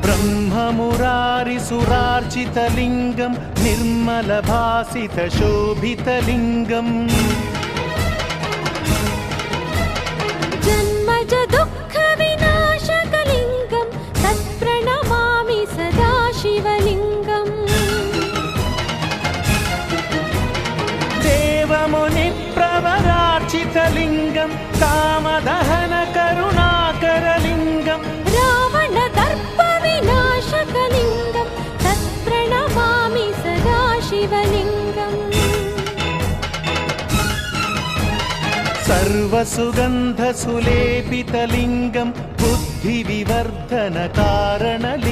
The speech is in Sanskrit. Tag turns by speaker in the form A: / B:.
A: ब्रह्ममुरारिसुरार्चितलिङ्गं निर्मलभासितशोभितलिङ्गम्
B: जन्मज दुःखविनाशकलिङ्गं तत्प्रणमामि सदा शिवलिङ्गम्
A: देवमुनिप्रवरार्चितलिङ्गं कामदहनकरुणाकरलिङ्गं
B: रावणदर्पविनाशकलिङ्गं तत्प्रणमामि सदा शिवलिङ्गम्
A: सर्वसुगन्धसुलेपितलिङ्गं बुद्धिविवर्धनकारणलिङ्गम्